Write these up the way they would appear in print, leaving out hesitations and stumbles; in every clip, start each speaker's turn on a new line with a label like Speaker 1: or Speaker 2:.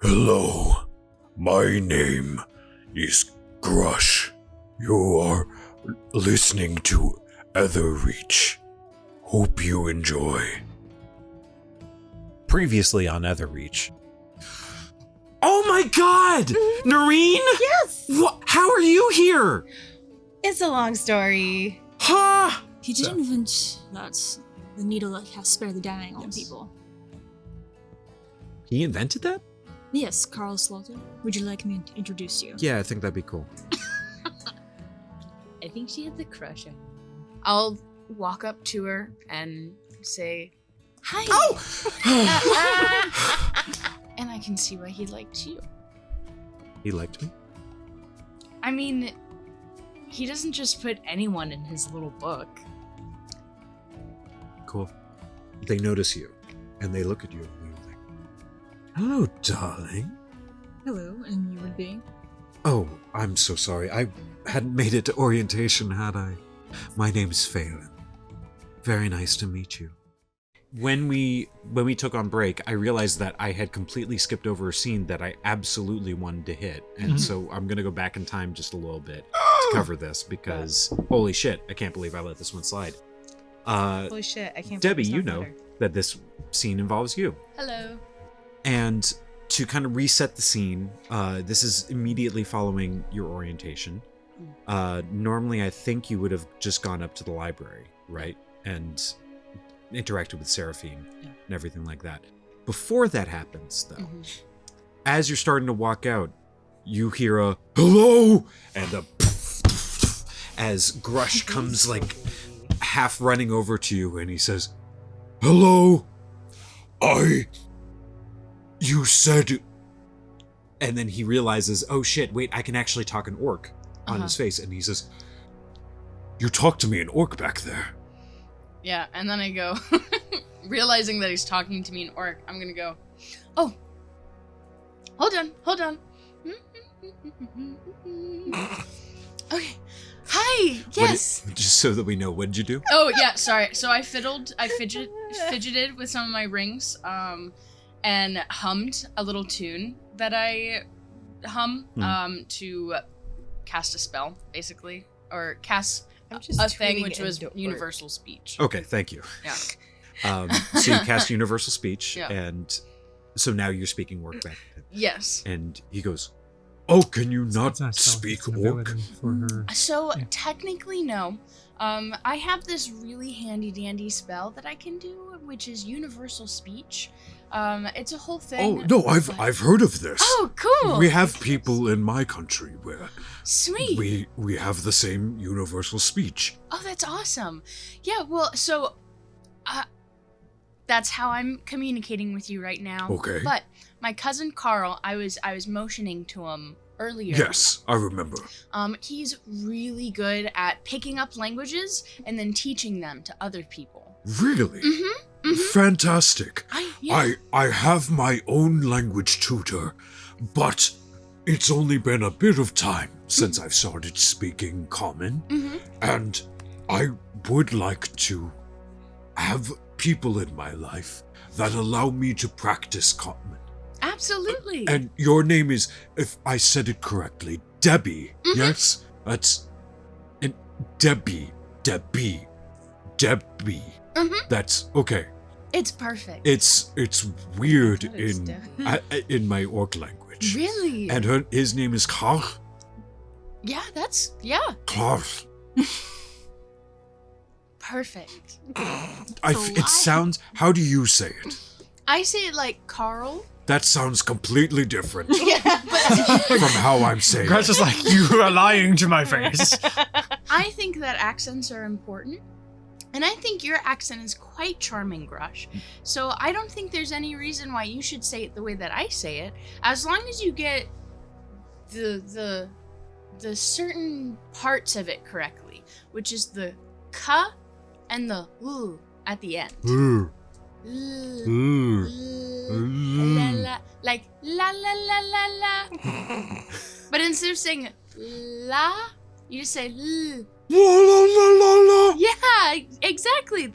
Speaker 1: Hello, my name is Grush. You are listening to Etherreach. Hope you enjoy.
Speaker 2: Previously on Etherreach. Oh my god! Nerine?
Speaker 3: Yes!
Speaker 2: How are you here?
Speaker 3: It's a long story.
Speaker 2: Huh?
Speaker 4: He did invent that the needle that casts spare the dying on people.
Speaker 2: He invented that?
Speaker 4: Yes, Karl Pfoltzer. Would you like me to introduce you?
Speaker 2: Yeah, I think that'd be cool.
Speaker 5: I think she has a crush on him. I'll walk up to her and say, "Hi."
Speaker 2: Oh!
Speaker 5: And I can see why he liked you.
Speaker 2: He liked me?
Speaker 5: I mean, he doesn't just put anyone in his little book.
Speaker 2: Cool. They notice you, and they look at you and they're like, "Hello, darling."
Speaker 4: Hello, and you would be?
Speaker 2: Oh, I'm so sorry. I hadn't made it to orientation, had I? My name's Phelan. Very nice to meet you. When we took on break, I realized that I had completely skipped over a scene that I absolutely wanted to hit, and so I'm gonna go back in time just a little bit to cover this because holy shit, I can't believe I let this one slide.
Speaker 3: Holy shit, I can't
Speaker 2: Debi,
Speaker 3: believe
Speaker 2: you
Speaker 3: it's not
Speaker 2: know
Speaker 3: better.
Speaker 2: that this scene involves you.
Speaker 5: Hello.
Speaker 2: And to kind of reset the scene, this is immediately following your orientation. Normally, I think you would have just gone up to the library, right? And interacted with Seraphine and everything like that. Before that happens, though, as you're starting to walk out, you hear a hello and a as Grush comes like half running over to you and he says, "Hello, you said," and then he realizes, oh shit, wait, I can actually talk an orc on his face, and he says, "You talked to me in orc back there."
Speaker 5: Yeah, and then I go, realizing that he's talking to me in orc, I'm gonna go, "Oh, hold on. Okay, hi, yes."
Speaker 2: Just so that we know, what did you do?
Speaker 5: Oh yeah, sorry. So I fidgeted with some of my rings, and hummed a little tune that I hum, to cast a spell, basically, or cast
Speaker 3: I'm just
Speaker 5: a thing
Speaker 3: tuning
Speaker 5: which was
Speaker 3: into
Speaker 5: universal speech.
Speaker 2: Okay, thank you.
Speaker 5: Yeah.
Speaker 2: So you cast universal speech,
Speaker 5: Yeah.
Speaker 2: and so now you're speaking orc back to him.
Speaker 5: Yes.
Speaker 2: And he goes, "Oh, can you not
Speaker 6: It's
Speaker 2: speak
Speaker 6: an
Speaker 2: orc?"
Speaker 6: ability for her.
Speaker 5: So
Speaker 6: Yeah.
Speaker 5: technically, no. I have this really handy dandy spell that I can do, which is universal speech. It's a whole thing.
Speaker 1: Oh, no, I've heard of this.
Speaker 5: Oh, cool.
Speaker 1: We have people in my country where
Speaker 5: Sweet.
Speaker 1: we have the same universal speech.
Speaker 5: Oh, that's awesome. Yeah, well, so that's how I'm communicating with you right now.
Speaker 1: Okay.
Speaker 5: But my cousin Karl, I was motioning to him earlier.
Speaker 1: Yes, I remember.
Speaker 5: He's really good at picking up languages and then teaching them to other people.
Speaker 1: Really?
Speaker 5: Mm-hmm.
Speaker 1: Fantastic.
Speaker 5: Yeah.
Speaker 1: I have my own language tutor, but it's only been a bit of time since I've started speaking common, and I would like to have people in my life that allow me to practice common.
Speaker 5: Absolutely.
Speaker 1: And your name is, if I said it correctly, Debi, yes? That's... and Debi. That's... okay.
Speaker 5: It's perfect.
Speaker 1: It's weird
Speaker 3: That is
Speaker 1: in my orc language.
Speaker 5: Really?
Speaker 1: And his name is Karl.
Speaker 5: Yeah,
Speaker 1: Karl.
Speaker 5: perfect.
Speaker 1: It sounds... how do you say it?
Speaker 5: I say it like Karl.
Speaker 1: That sounds completely different
Speaker 5: Yeah, but
Speaker 1: from how I'm saying
Speaker 6: Grush
Speaker 1: it.
Speaker 6: is like, you are lying to my face.
Speaker 5: I think that accents are important. And I think your accent is quite charming, Grush. So I don't think there's any reason why you should say it the way that I say it, as long as you get the certain parts of it correctly, which is the ka and the u at the end. La, la, like la la la la la. But instead of saying la, you just say l.
Speaker 1: La la la la la.
Speaker 5: Yeah, exactly.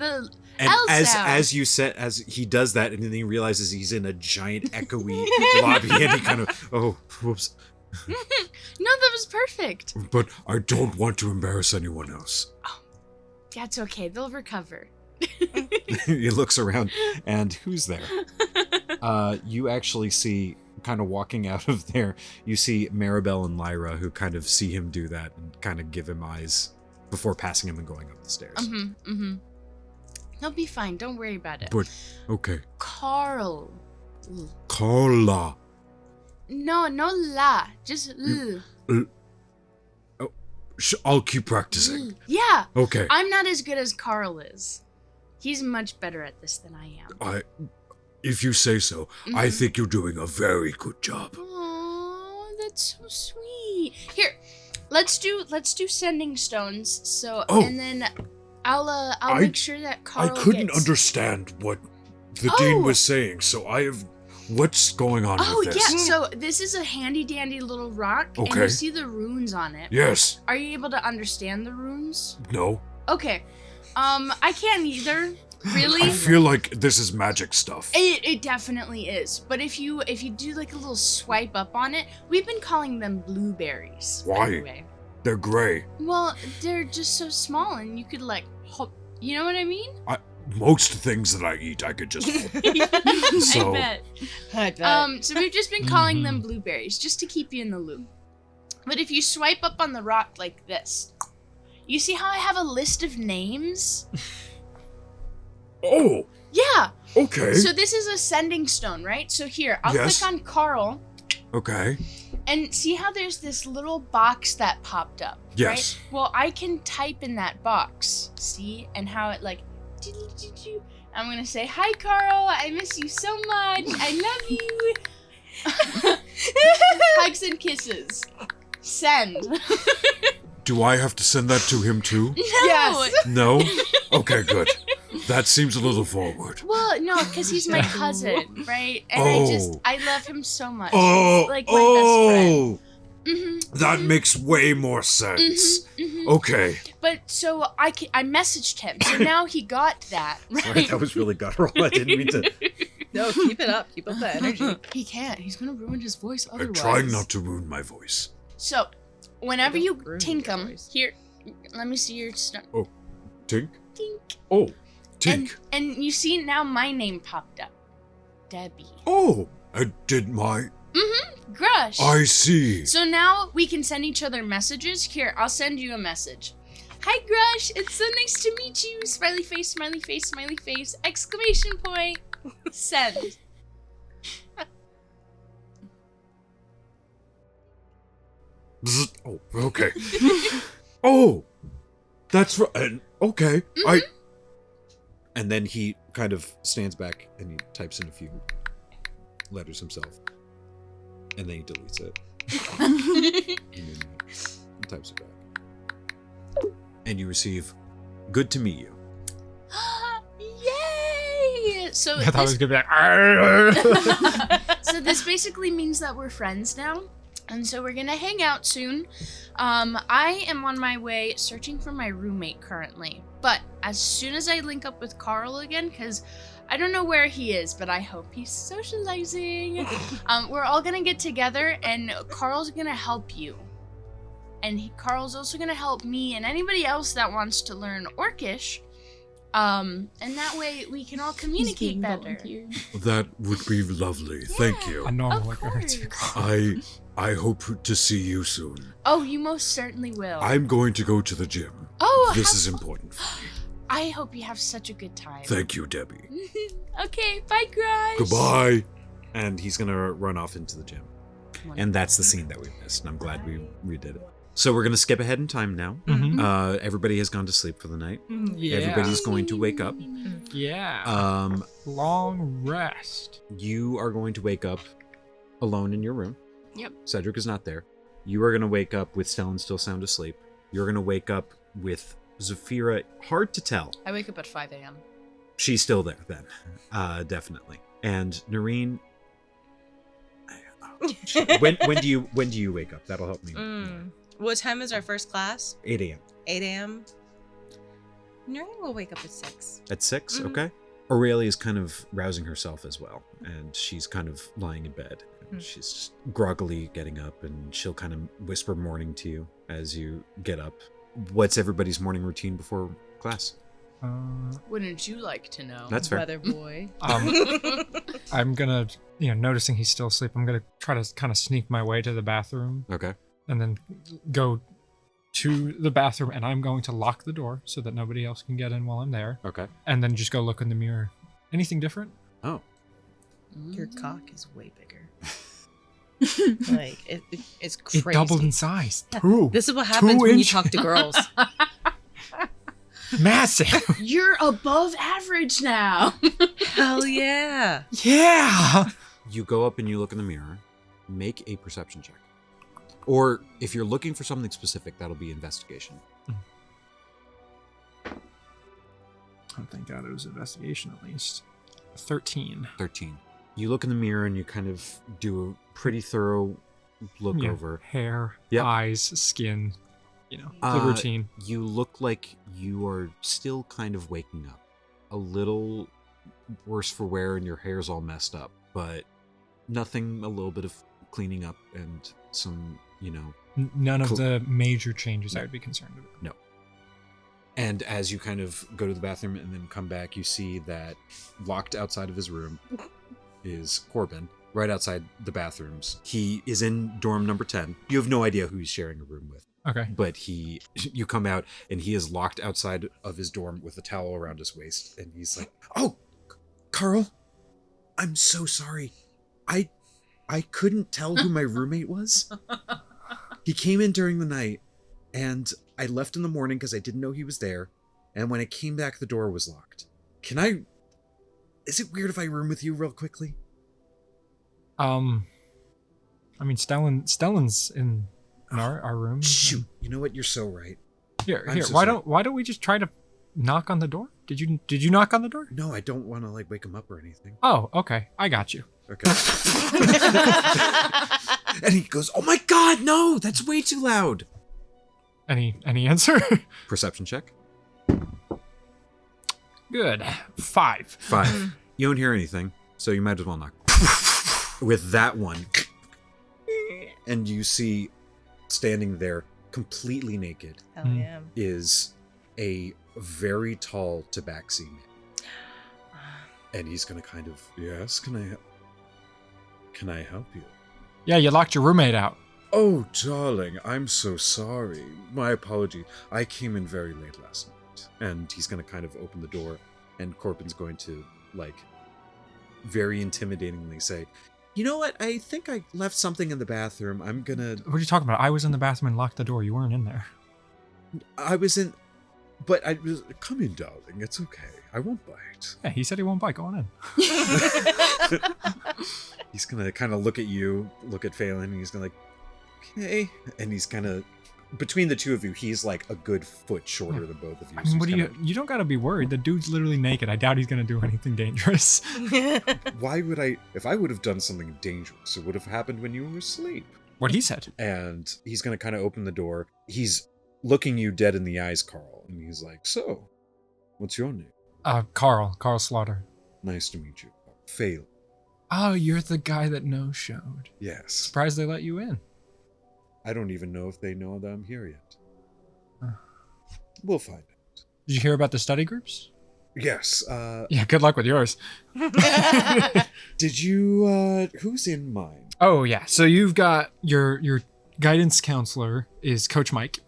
Speaker 2: And
Speaker 5: L
Speaker 2: as
Speaker 5: sound.
Speaker 2: you said, as he does that, and then he realizes he's in a giant echoey lobby, and he kind of, oh, whoops.
Speaker 5: No, that was perfect.
Speaker 1: But I don't want to embarrass anyone else.
Speaker 5: That's okay. They'll recover.
Speaker 2: He looks around, and who's there? You actually see, kind of walking out of there, you see Maribel and Lyra, who kind of see him do that and kind of give him eyes before passing him and going up the stairs.
Speaker 5: They'll be fine. Don't worry about it.
Speaker 1: But, okay.
Speaker 5: Carl.
Speaker 1: Carla.
Speaker 5: No la. Just l.
Speaker 1: I'll keep practicing.
Speaker 5: Yeah.
Speaker 1: Okay.
Speaker 5: I'm not as good as Karl is. He's much better at this than I am.
Speaker 1: If you say so, I think you're doing a very good job.
Speaker 5: Oh, that's so sweet. Here, let's do sending stones. So,
Speaker 1: Oh.
Speaker 5: and then I'll make sure that Karl
Speaker 1: I couldn't
Speaker 5: gets...
Speaker 1: understand what the dean was saying, so what's going on
Speaker 5: Oh,
Speaker 1: with this?
Speaker 5: yeah. So this is a handy dandy little rock, and
Speaker 1: Okay.
Speaker 5: you see the runes on it.
Speaker 1: Yes.
Speaker 5: Are you able to understand the runes?
Speaker 1: No.
Speaker 5: Okay. I can't either. Really?
Speaker 1: I feel like this is magic stuff.
Speaker 5: It definitely is. But if you do like a little swipe up on it, we've been calling them blueberries.
Speaker 1: Why?
Speaker 5: Anyway.
Speaker 1: They're gray.
Speaker 5: Well, they're just so small, and you could like hop. You know what I mean?
Speaker 1: Most things that I eat, I could just. So-
Speaker 5: I bet. So we've just been calling them blueberries, just to keep you in the loop. But if you swipe up on the rock like this, you see how I have a list of names?
Speaker 1: Oh.
Speaker 5: Yeah.
Speaker 1: Okay.
Speaker 5: So this is a sending stone, right? So here, I'll
Speaker 1: Yes.
Speaker 5: click on Karl,
Speaker 1: Okay.
Speaker 5: and see how there's this little box that popped up,
Speaker 1: Yes.
Speaker 5: right? Well, I can type in that box, see? And how it like... I'm gonna say, hi, Karl, I miss you so much. I love you. Hugs and kisses. Send.
Speaker 1: Do I have to send that to him too?
Speaker 5: No.
Speaker 3: Yes.
Speaker 1: No? Okay, good. That seems a little forward.
Speaker 5: Well, no, because he's my cousin, right? And
Speaker 1: Oh.
Speaker 5: I love him so much.
Speaker 1: Oh,
Speaker 5: He's like my best friend.
Speaker 1: That makes way more sense. Okay.
Speaker 5: But so I messaged him, so now he got that, right?
Speaker 2: Sorry, that was really guttural. I didn't mean to.
Speaker 3: No, keep it up. Keep up the energy.
Speaker 5: He can't. He's gonna ruin his voice otherwise.
Speaker 1: I'm trying not to ruin my voice.
Speaker 5: So, whenever you
Speaker 3: Don't ruin
Speaker 5: tink
Speaker 3: your
Speaker 5: him,
Speaker 3: voice.
Speaker 5: here, let me see your stone.
Speaker 1: Tink?
Speaker 5: Tink.
Speaker 1: Oh, Tink.
Speaker 5: And you see now my name popped up. Debi.
Speaker 1: Oh, I did my...
Speaker 5: Grush.
Speaker 1: I see.
Speaker 5: So now we can send each other messages. Here, I'll send you a message. Hi, Grush. It's so nice to meet you. Smiley face, smiley face, smiley face. Exclamation point. Send.
Speaker 1: Bzz. Oh, okay. Oh, that's right. Okay,
Speaker 2: And then he kind of stands back and he types in a few letters himself. And then he deletes it. And then he types it back. And you receive, good to meet you.
Speaker 5: Yay! So
Speaker 6: I thought it was
Speaker 5: this,
Speaker 6: gonna be like, "Arr."
Speaker 5: so this basically means that we're friends now. And so we're gonna hang out soon. I am on my way searching for my roommate currently. But as soon as I link up with Karl again, because I don't know where he is, but I hope he's socializing. We're all gonna get together, and Karl's gonna help you. And Karl's also gonna help me and anybody else that wants to learn Orcish. And that way we can all communicate better.
Speaker 1: that would be lovely. Thank you.
Speaker 6: I know I'm
Speaker 5: Of
Speaker 6: like,
Speaker 5: course.
Speaker 1: I hope to see you soon.
Speaker 5: Oh, you most certainly will.
Speaker 1: I'm going to go to the gym.
Speaker 5: Oh,
Speaker 1: This
Speaker 5: have
Speaker 1: is
Speaker 5: fun.
Speaker 1: important for me.
Speaker 5: I hope you have such a good time.
Speaker 1: Thank you, Debbie.
Speaker 5: Okay, bye, Grush.
Speaker 1: Goodbye.
Speaker 2: And he's gonna run off into the gym. And that's the scene that we missed, and I'm glad we redid it. So we're gonna skip ahead in time now.
Speaker 6: Mhm.
Speaker 2: Everybody has gone to sleep for the night.
Speaker 6: Yeah.
Speaker 2: Everybody's going to wake up.
Speaker 6: Yeah. Long rest.
Speaker 2: You are going to wake up alone in your room.
Speaker 5: Yep.
Speaker 2: Cedric is not there. You are going to wake up with Stellan still sound asleep. You're going to wake up with Zafira. Hard to tell.
Speaker 3: I wake up at 5 a.m.
Speaker 2: She's still there then. Definitely. And Nerine. When do you wake up? That'll help me.
Speaker 3: What time is our first class?
Speaker 2: 8 a.m.
Speaker 3: 8 a.m. Nerine will wake up at 6.
Speaker 2: At 6,
Speaker 3: Mhm.
Speaker 2: okay. Aurelia is kind of rousing herself as well, and she's kind of lying in bed. And she's just groggily getting up, and she'll kind of whisper morning to you as you get up. What's everybody's morning routine before class?
Speaker 5: Wouldn't you like to know?
Speaker 2: That's fair.
Speaker 3: Weather boy.
Speaker 6: I'm gonna, noticing he's still asleep, I'm gonna try to kind of sneak my way to the bathroom
Speaker 2: Okay.
Speaker 6: and then go to the bathroom, and I'm going to lock the door so that nobody else can get in while I'm there,
Speaker 2: Okay.
Speaker 6: and then just go look in the mirror. Anything different?
Speaker 2: Oh.
Speaker 3: Your cock is way bigger. Like it's crazy.
Speaker 6: It doubled in size.
Speaker 3: This is what happens when you
Speaker 6: inch-
Speaker 3: talk to girls.
Speaker 6: Massive.
Speaker 5: You're above average now.
Speaker 3: Hell yeah.
Speaker 6: Yeah.
Speaker 2: You go up and you look in the mirror. Make a perception check. Or if you're looking for something specific, that'll be investigation.
Speaker 6: Oh, thank God it was investigation at least. 13.
Speaker 2: 13. You look in the mirror and you kind of do a pretty thorough look
Speaker 6: Yeah,
Speaker 2: over.
Speaker 6: hair,
Speaker 2: Yep.
Speaker 6: eyes, skin, the
Speaker 2: Uh,
Speaker 6: routine.
Speaker 2: You look like you are still kind of waking up. A little worse for wear and your hair's all messed up, but nothing, a little bit of cleaning up and some,
Speaker 6: None of
Speaker 2: cool.
Speaker 6: the major changes I would be concerned about.
Speaker 2: No. And as you kind of go to the bathroom and then come back, you see that locked outside of his room is Corbin, right outside the bathrooms. He is in dorm number 10. You have no idea who he's sharing a room with.
Speaker 6: Okay.
Speaker 2: But you come out and he is locked outside of his dorm with a towel around his waist. And he's like, "Oh, Karl, I'm so sorry. I couldn't tell who my roommate was. He came in during the night and I left in the morning because I didn't know he was there. And when I came back, the door was locked. Is it weird if I room with you real quickly?"
Speaker 6: I mean, Stellan's in our room.
Speaker 2: Shoot, you know what? You're so right.
Speaker 6: Here.
Speaker 2: I'm so
Speaker 6: Why
Speaker 2: sorry.
Speaker 6: don't we just try to knock on the door? Did you knock on the door?
Speaker 2: No, I don't want to wake him up or anything.
Speaker 6: Oh, okay. I got you.
Speaker 2: Okay. And he goes, "Oh my God, no, that's way too loud."
Speaker 6: Any answer?
Speaker 2: Perception check.
Speaker 6: Good. 5.
Speaker 2: 5. You don't hear anything, so you might as well knock. With that one. And you see, standing there, completely naked,
Speaker 3: Hell yeah.
Speaker 2: is a very tall tabaxi man. And he's gonna kind of, "Yes, can I help you?"
Speaker 6: Yeah, you locked your roommate out.
Speaker 1: Oh, darling, I'm so sorry. My apology. I came in very late last night.
Speaker 2: And he's gonna kind of open the door, and Corbin's going to, very intimidatingly say, "You know what? I think I left something in the bathroom. I'm gonna..."
Speaker 6: What are you talking about? I was in the bathroom and locked the door. You weren't in there.
Speaker 2: I was in... But I was...
Speaker 1: Come in, darling. It's okay. I won't bite.
Speaker 6: Yeah, he said he won't bite. Go on in.
Speaker 2: He's gonna kind of look at you, look at Phelan, and he's gonna "Okay." And he's kind of... Between the two of you, he's like a good foot shorter than both of you.
Speaker 6: I
Speaker 2: so
Speaker 6: mean,
Speaker 2: he's
Speaker 6: what do
Speaker 2: kinda-
Speaker 6: you don't gotta be worried. The dude's literally naked. I doubt he's gonna do anything dangerous.
Speaker 1: Why would I... If I would have done something dangerous, it would have happened when you were asleep.
Speaker 6: What he said.
Speaker 2: And he's gonna kind of open the door. He's looking you dead in the eyes, Karl. And he's like,
Speaker 1: So, what's your name?
Speaker 6: Karl Slaughter.
Speaker 1: Nice to meet you. Phelan.
Speaker 6: Oh, you're the guy that no-showed.
Speaker 1: Yes.
Speaker 6: Surprised they let you in.
Speaker 1: I don't even know if they know that I'm here yet.
Speaker 6: Huh.
Speaker 1: We'll find out.
Speaker 6: Did you hear about the study groups?
Speaker 1: Yes,
Speaker 6: Yeah, good luck with yours.
Speaker 1: did you, who's in mine?
Speaker 6: Oh yeah, so you've got your guidance counselor is Coach Mike.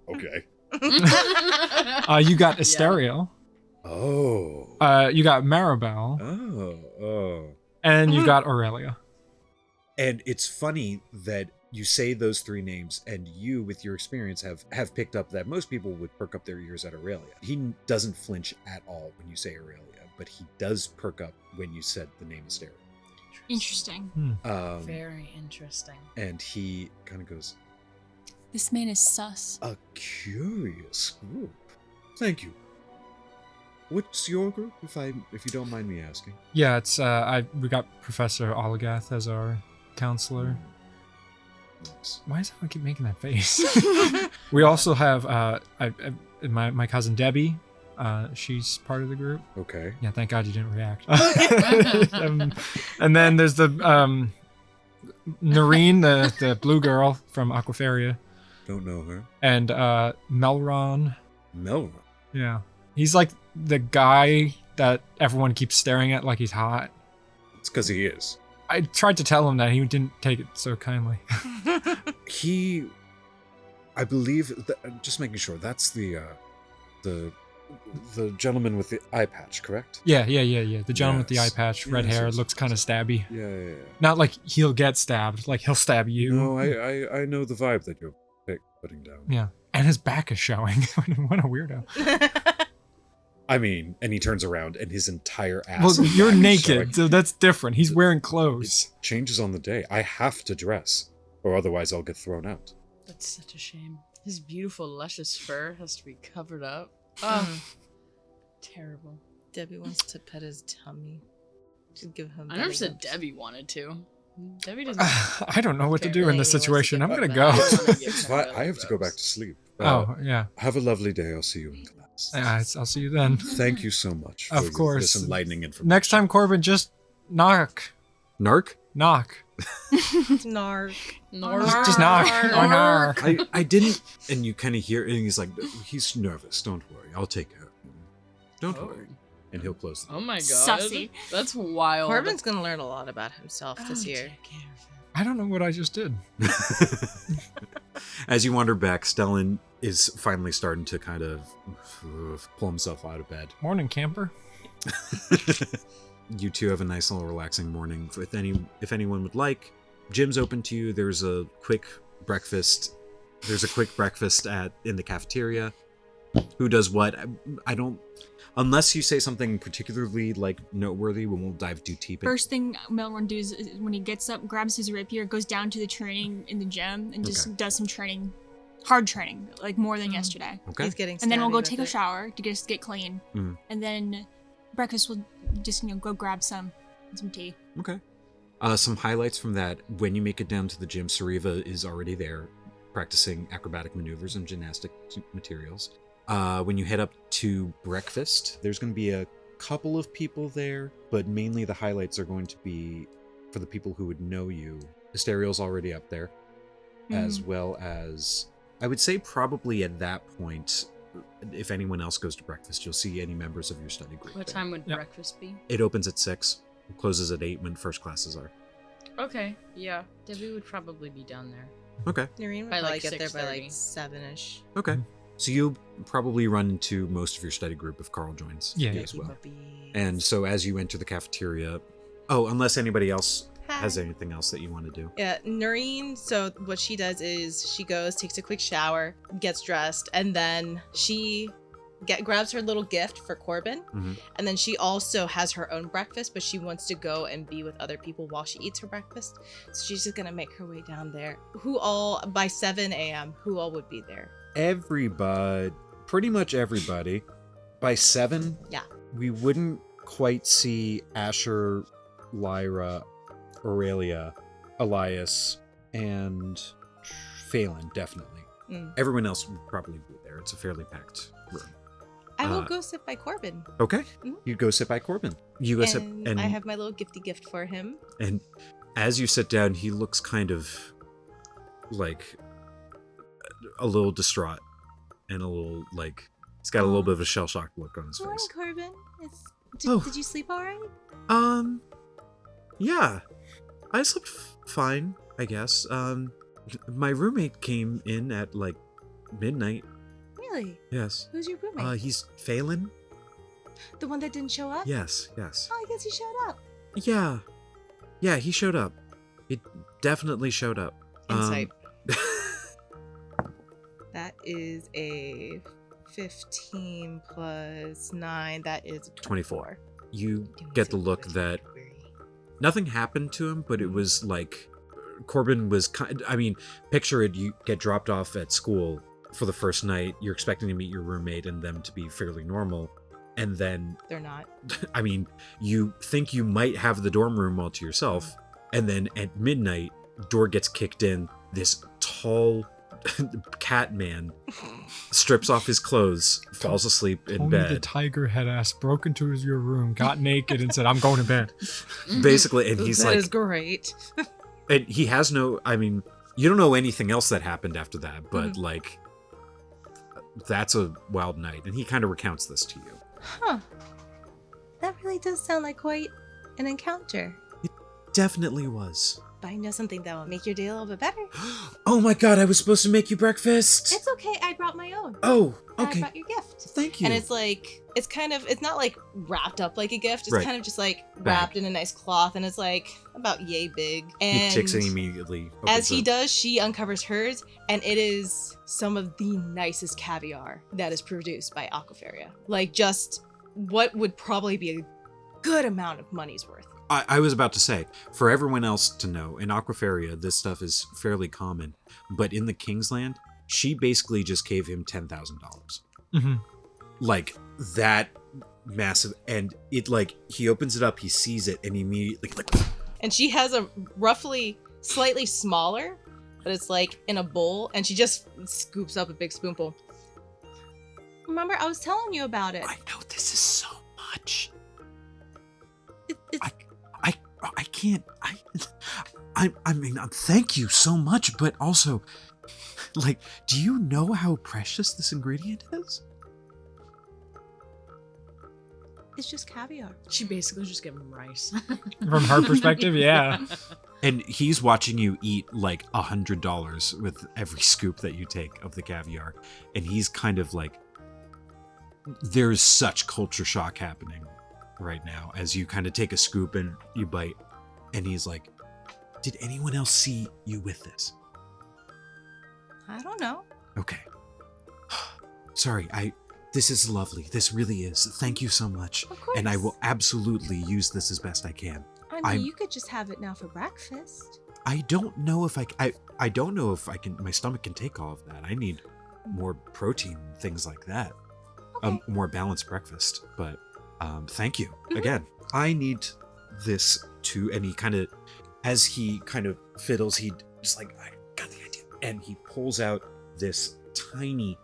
Speaker 1: Okay.
Speaker 6: You got Asterio.
Speaker 1: Oh.
Speaker 6: You got Maribel,
Speaker 1: Oh.
Speaker 6: and you got Aurelia.
Speaker 2: And it's funny that you say those three names, and you, with your experience, have picked up that most people would perk up their ears at Aurelia. He doesn't flinch at all when you say Aurelia, but he does perk up when you said the name Asteria.
Speaker 4: Interesting.
Speaker 5: Very interesting.
Speaker 2: And he kind of goes,
Speaker 4: This man is sus.
Speaker 1: A curious group. Thank you. What's your group, if you don't mind me asking?
Speaker 6: Yeah, it's we got Professor Oligath as our counselor.
Speaker 1: Nice.
Speaker 6: Why does everyone keep making that face? We also have my cousin Debi. She's part of the group.
Speaker 1: Okay.
Speaker 6: Yeah, thank God you didn't react. And then there's the Nerine, the blue girl from Aquafaria,
Speaker 1: Don't know her.
Speaker 6: and Melron.
Speaker 1: Melron.
Speaker 6: Yeah, he's like the guy that everyone keeps staring at like he's hot.
Speaker 1: It's because he is.
Speaker 6: I tried to tell him that he didn't take it so kindly.
Speaker 1: I believe, just making sure, that's the gentleman with the eye patch, correct?
Speaker 6: Yeah. The gentleman with the eye
Speaker 1: Yes.
Speaker 6: patch, red
Speaker 1: Yes,
Speaker 6: hair,
Speaker 1: yes,
Speaker 6: looks
Speaker 1: yes,
Speaker 6: kind of stabby.
Speaker 1: Yeah.
Speaker 6: Not like he'll get stabbed, like he'll stab you.
Speaker 1: No, I know the vibe that you're putting down.
Speaker 6: Yeah, and his back is showing. What a weirdo.
Speaker 1: I mean, and he turns around and his entire ass.
Speaker 6: Well,
Speaker 1: and
Speaker 6: you're
Speaker 1: back is
Speaker 6: naked,
Speaker 1: showing.
Speaker 6: so that's different. He's wearing
Speaker 1: It
Speaker 6: clothes.
Speaker 1: changes on the day. I have to dress, or otherwise I'll get thrown out.
Speaker 5: That's such a shame. His beautiful, luscious fur has to be covered up. Oh, terrible.
Speaker 3: Debbie wants to pet his tummy. Just give him.
Speaker 5: I never
Speaker 3: belly
Speaker 5: said
Speaker 3: rubs.
Speaker 5: Debbie wanted to. Debbie doesn't.
Speaker 6: I don't know what to do in this
Speaker 3: Apparently he wants to
Speaker 6: situation.
Speaker 3: get
Speaker 6: I'm gonna
Speaker 3: back.
Speaker 6: go.
Speaker 1: It's fine. I have to go back to sleep.
Speaker 6: Oh, yeah.
Speaker 1: Have a lovely day. I'll see you in class.
Speaker 6: I'll see you then.
Speaker 1: Thank you so much.
Speaker 6: Of
Speaker 1: for
Speaker 6: course.
Speaker 1: This enlightening information.
Speaker 6: Next time, Corbin, just knock.
Speaker 2: Narc?
Speaker 6: Knock.
Speaker 3: Narc.
Speaker 6: Just knock.
Speaker 2: I didn't, and you kind of hear, and he's like, he's nervous. Don't worry, I'll take care of him. Don't
Speaker 5: Oh.
Speaker 2: worry, and he'll close the
Speaker 5: Oh my god.
Speaker 4: Sussy.
Speaker 5: That's wild.
Speaker 3: Corbin's gonna learn a lot about himself this
Speaker 5: Oh,
Speaker 3: year.
Speaker 5: take care of him.
Speaker 6: I don't know what I just did.
Speaker 2: As you wander back, Stellan is finally starting to kind of pull himself out of bed.
Speaker 6: Morning, camper.
Speaker 2: You two have a nice little relaxing morning. If anyone would like, gym's open to you. There's a quick breakfast. In the cafeteria. Who does what? I don't. Unless you say something particularly like noteworthy, we won't dive too deep.
Speaker 4: First thing Melron does is when he gets up, grabs his rapier, goes down to the training in the gym, and just
Speaker 2: Okay.
Speaker 4: does some training, hard training, like more than yesterday.
Speaker 2: Okay.
Speaker 3: He's getting.
Speaker 4: And then we'll
Speaker 3: stabby
Speaker 4: go
Speaker 3: with
Speaker 4: take a
Speaker 3: it.
Speaker 4: shower to get clean,
Speaker 2: Mhm.
Speaker 4: and then breakfast we'll just go grab some tea.
Speaker 2: Okay. Some highlights from that. When you make it down to the gym, Sariva is already there, practicing acrobatic maneuvers and gymnastic materials. When you head up to breakfast, there's going to be a couple of people there, but mainly the highlights are going to be for the people who would know you. Asteriel's already up there, as well as, I would say probably at that point, if anyone else goes to breakfast, you'll see any members of your study group.
Speaker 5: What
Speaker 2: there.
Speaker 5: time would
Speaker 6: Yep.
Speaker 5: breakfast be?
Speaker 2: It opens at 6, closes at 8 when first classes are.
Speaker 5: Okay, yeah. Debbie would probably be down there.
Speaker 2: Okay.
Speaker 3: Noreen would
Speaker 5: By,
Speaker 3: probably
Speaker 5: like,
Speaker 3: get there by
Speaker 5: 6:30.
Speaker 3: like 7ish.
Speaker 2: Okay. So you'll probably run into most of your study group if Karl joins
Speaker 6: Yeah.
Speaker 2: as well.
Speaker 3: Puppies.
Speaker 2: And so as you enter the cafeteria, unless anybody else has anything else that you want to do.
Speaker 3: Yeah, Nerine, so what she does is she goes, takes a quick shower, gets dressed, and then she grabs her little gift for Corbin.
Speaker 2: Mhm.
Speaker 3: And then she also has her own breakfast, but she wants to go and be with other people while she eats her breakfast. So she's just going to make her way down there. By 7 a.m., who all would be there?
Speaker 2: Everybody, pretty much everybody. By 7,
Speaker 3: Yeah.
Speaker 2: we wouldn't quite see Asher, Lyra, Aurelia, Elias, and Phelan, definitely.
Speaker 3: Mm.
Speaker 2: Everyone else would probably be there. It's a fairly packed room.
Speaker 3: I will
Speaker 2: Uh,
Speaker 3: go sit by Corbin.
Speaker 2: Okay.
Speaker 3: Mhm.
Speaker 2: You go sit by Corbin. You go sit,
Speaker 3: And I have my little gifty gift for him.
Speaker 2: and as you sit down, he looks kind of like a little distraught and a little like he's got a little bit of a shell-shocked look on his
Speaker 3: Morning,
Speaker 2: face.
Speaker 3: Corbin.
Speaker 2: Oh.
Speaker 3: Did you sleep all right?
Speaker 2: Yeah, I slept fine, I guess. My roommate came in at like midnight.
Speaker 3: Really?
Speaker 2: Yes.
Speaker 3: Who's your roommate?
Speaker 2: He's Phelan.
Speaker 3: The one that didn't show up?
Speaker 2: Yes.
Speaker 3: Oh, I guess he showed up.
Speaker 2: Yeah, he showed up. He definitely showed up.
Speaker 3: Insight. That is a 15 plus 9. That is a
Speaker 2: 24. You get the look that nothing happened to him, but it was like Corbin was picture it, you get dropped off at school for the first night, you're expecting to meet your roommate and them to be fairly normal, and then
Speaker 3: They're not.
Speaker 2: you think you might have the dorm room all to yourself, and then at midnight door gets kicked in, this tall cat man strips off his clothes, falls asleep in
Speaker 6: Only the
Speaker 2: bed.
Speaker 6: tiger head ass broke into your room, got naked, and said, "I'm going to bed."
Speaker 2: Basically, and he's
Speaker 3: That
Speaker 2: like,
Speaker 3: is great.
Speaker 2: and he has no. I mean, you don't know anything else that happened after that, but like, that's a wild night, and he kind of recounts this to you.
Speaker 3: Huh. That really does sound like quite an encounter.
Speaker 2: Definitely was.
Speaker 3: But I know something that will make your day a little bit better.
Speaker 2: Oh my god, I was supposed to make you breakfast.
Speaker 3: It's okay, I brought my own.
Speaker 2: Oh,
Speaker 3: I
Speaker 2: okay.
Speaker 3: brought your gift.
Speaker 2: Thank you.
Speaker 3: And it's like, it's not like wrapped up like a gift. It's
Speaker 2: Right.
Speaker 3: kind of just like wrapped in a nice cloth, and it's like about yay big.
Speaker 2: He
Speaker 3: And
Speaker 2: takes it immediately.
Speaker 3: as
Speaker 2: opens
Speaker 3: he
Speaker 2: it.
Speaker 3: does, she uncovers hers, and it is some of the nicest caviar that is produced by Aquafaria. Like, just what would probably be a good amount of money's worth.
Speaker 2: I was about to say, for everyone else to know, in Aquafaria, this stuff is fairly common. But in the Kingsland, she basically just gave him $10,000.
Speaker 6: Mm-hmm.
Speaker 2: Like, that massive. And it, like, he opens it up, he sees it, and he immediately, like,
Speaker 3: And she has a roughly slightly smaller, but it's like in a bowl, and she just scoops up a big spoonful. Remember, I was telling you about it.
Speaker 2: I know this is so much.
Speaker 3: It's
Speaker 2: I can't. I mean, thank you so much, but also, like, do you know how precious this ingredient is?
Speaker 3: it's just caviar.
Speaker 5: She basically just gave him rice.
Speaker 6: From her perspective, yeah.
Speaker 2: And he's watching you eat like $100 with every scoop that you take of the caviar, and he's kind of like, there's such culture shock happening right now as you kind of take a scoop and you bite, and he's like, did anyone else see you with this?
Speaker 3: I don't know.
Speaker 2: Okay. Sorry, this is lovely. This really is. Thank you so much.
Speaker 3: Of course.
Speaker 2: And I will absolutely use this as best I can.
Speaker 3: I mean,
Speaker 2: I'm-
Speaker 3: you could just have it now for breakfast.
Speaker 2: I don't know if I don't know if I can, my stomach can take all of that. I need more protein, things like that.
Speaker 3: Okay.
Speaker 2: More balanced breakfast. But thank you again. I need this to, and he kind of, as he kind of fiddles, he just like, I got the idea, and he pulls out this tiny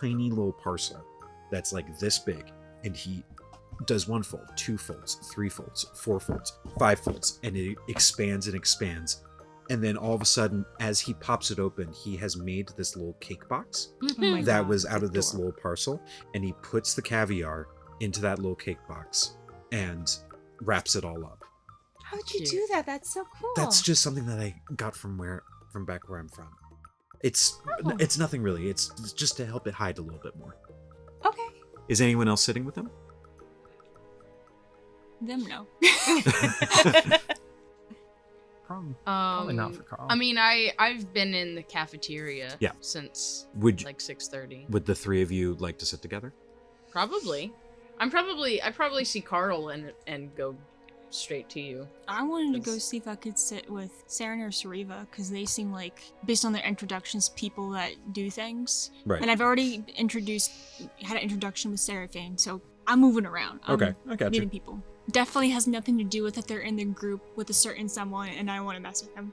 Speaker 2: little parcel that's like this big, and he does 1 fold, 2 folds, 3 folds, 4 folds, 5 folds, and it expands and expands. And then all of a sudden, as he pops it open, he has made this little cake box
Speaker 3: Oh my
Speaker 2: that
Speaker 3: God,
Speaker 2: was out
Speaker 3: that's
Speaker 2: of this
Speaker 3: adorable.
Speaker 2: little parcel, and he puts the caviar into that little cake box and wraps it all up.
Speaker 3: How would you
Speaker 5: Cute.
Speaker 3: do that? That's so cool.
Speaker 2: That's just something that I got from back where I'm from. It's nothing really. It's just to help it hide a little bit more.
Speaker 3: okay.
Speaker 2: Is anyone else sitting with him?
Speaker 4: Them no.
Speaker 6: Probably not for Karl.
Speaker 5: I mean, I've been in the cafeteria
Speaker 2: Yeah.
Speaker 5: since
Speaker 2: Would
Speaker 5: like 6:30.
Speaker 2: would the three of you like to sit together?
Speaker 5: Probably. I probably see Karl and go straight to you.
Speaker 4: I wanted to go see if I could sit with Saren or Sariva because they seem like, based on their introductions, people that do things.
Speaker 2: Right.
Speaker 4: And I've already had an introduction with Seraphine, so I'm moving around. I'm
Speaker 2: Okay, I got
Speaker 4: meeting
Speaker 2: you.
Speaker 4: people. Definitely has nothing to do with that they're in the group with a certain someone and I want to mess with them.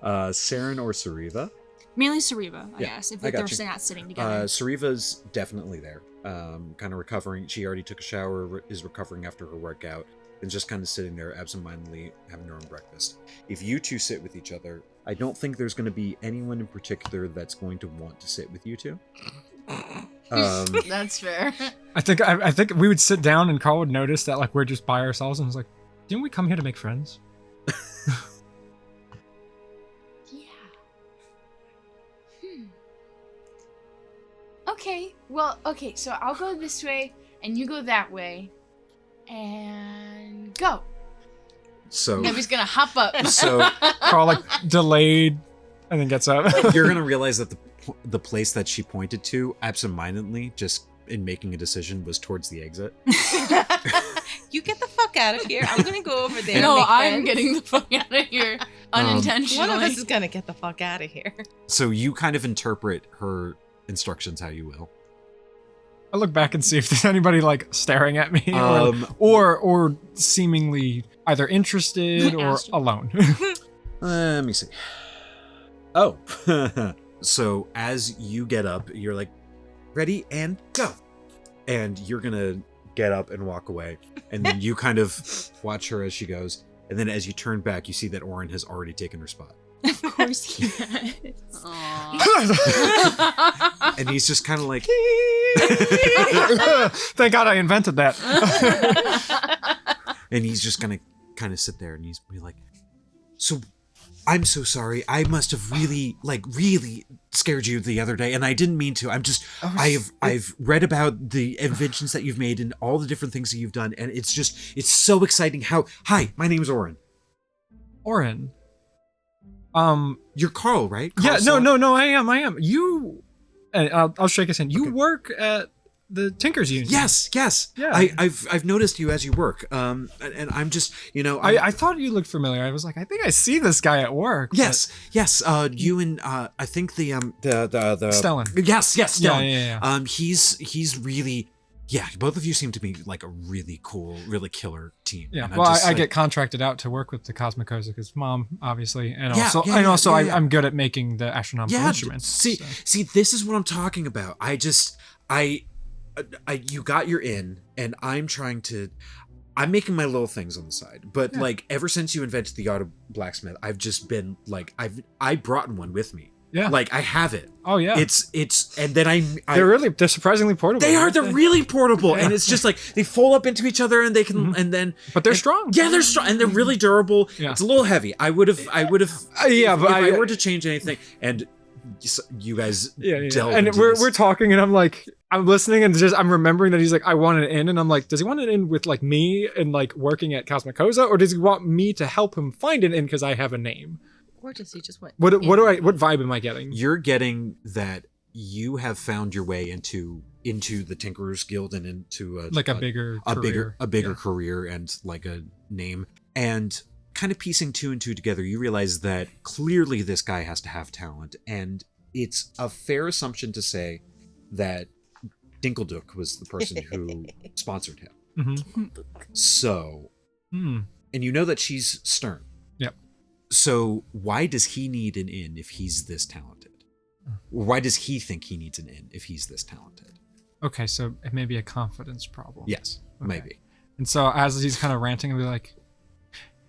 Speaker 2: Saren or Sariva?
Speaker 4: Mainly Sariva, I
Speaker 2: Yeah,
Speaker 4: guess, if
Speaker 2: I got
Speaker 4: they're
Speaker 2: you.
Speaker 4: not sitting together.
Speaker 2: Sariva's definitely there. Kind of recovering. She already took a shower, is recovering after her workout, and just kind of sitting there absentmindedly having her own breakfast. If you two sit with each other, I don't think there's going to be anyone in particular that's going to want to sit with you two.
Speaker 5: That's fair.
Speaker 6: I think we would sit down and Karl would notice that like we're just by ourselves and was like, didn't we come here to make friends?
Speaker 5: Yeah. Okay. Well, okay, so I'll go this way and you go that way. And go.
Speaker 2: So,
Speaker 5: Debi's gonna hop up.
Speaker 2: so
Speaker 6: Karl like delayed and then gets up.
Speaker 2: you're gonna realize that the place that she pointed to absentmindedly, just in making a decision, was towards the exit.
Speaker 3: You get the fuck out of here. I'm gonna go over there.
Speaker 5: No,
Speaker 3: and make
Speaker 5: I'm
Speaker 3: friends.
Speaker 5: getting the fuck out of here unintentionally.
Speaker 3: One of us is gonna get the fuck out of here.
Speaker 2: So you kind of interpret her instructions how you will.
Speaker 6: I look back and see if there's anybody like staring at me
Speaker 2: Um,
Speaker 6: or seemingly either interested or
Speaker 4: Asked you.
Speaker 6: alone.
Speaker 2: Let me see. Oh. So as you get up, you're like, ready and go. And you're going to get up and walk away. And then you kind of watch her as she goes. And then as you turn back, you see that Oren has already taken her spot.
Speaker 4: Of course he has.
Speaker 5: Aw.
Speaker 2: And he's just kind of like,
Speaker 6: Thank God I invented that.
Speaker 2: and he's just going to kind of sit there and he's be like, so I'm so sorry. I must have really scared you the other day, and I didn't mean to. I've read about the inventions that you've made and all the different things that you've done, and it's so exciting. Hi, my name's Oren.
Speaker 6: Oren.
Speaker 2: You're Karl, right?
Speaker 6: Yeah,
Speaker 2: Karl
Speaker 6: no, I am. You, I'll shake his hand. You work at the Tinkers Union.
Speaker 2: Yes.
Speaker 6: Yeah.
Speaker 2: I've noticed you as you work. And I'm just,
Speaker 6: I thought you looked familiar. I was like, I think I see this guy at work.
Speaker 2: Yes. You and I think the
Speaker 6: Stellan.
Speaker 2: Yes, Stellan.
Speaker 6: Yeah.
Speaker 2: He's really, both of you seem to be like a really cool, really killer team.
Speaker 6: Yeah.
Speaker 2: And
Speaker 6: Well,
Speaker 2: I'm just,
Speaker 6: I get contracted out to work with the Cosmicosa because mom, obviously, and
Speaker 2: Yeah,
Speaker 6: also
Speaker 2: yeah.
Speaker 6: I'm good at making the astronomical instruments.
Speaker 2: See, this is what I'm talking about. You got your in, and I'm making my little things on the side. But like ever since you invented the auto blacksmith, I've just been like, I brought one with me.
Speaker 6: Yeah.
Speaker 2: Like I have it.
Speaker 6: Oh yeah.
Speaker 2: It's and then
Speaker 6: they're surprisingly portable.
Speaker 2: they're really portable, and it's just like they fold up into each other, and they can, and then.
Speaker 6: But they're strong.
Speaker 2: Yeah, they're strong, and they're really durable.
Speaker 6: Yeah.
Speaker 2: It's a little heavy. I would have.
Speaker 6: Yeah,
Speaker 2: if
Speaker 6: but
Speaker 2: I were to change anything, and you guys. delve
Speaker 6: And
Speaker 2: into
Speaker 6: we're
Speaker 2: this.
Speaker 6: talking, and I'm like, I'm listening, and I'm remembering that he's like, I want it in, and I'm like, does he want it in with like me and like working at Cosmicosa, or does he want me to help him find it in because I have a name?
Speaker 3: Or does he just want?
Speaker 6: What vibe am I getting?
Speaker 2: You're getting that you have found your way into the Tinkerers Guild and into a
Speaker 6: bigger
Speaker 2: career and like a name, and kind of piecing two and two together, you realize that clearly this guy has to have talent, and it's a fair assumption to say that Dinkelduk was the person who sponsored him.
Speaker 6: Mm-hmm.
Speaker 2: So, and you know that she's stern.
Speaker 6: Yep.
Speaker 2: So why does he need an in if he's this talented? Or why does he think he needs an in if he's this talented?
Speaker 6: Okay, so it may be a confidence problem.
Speaker 2: Yes, maybe.
Speaker 6: And so as he's kind of ranting, I'll be like,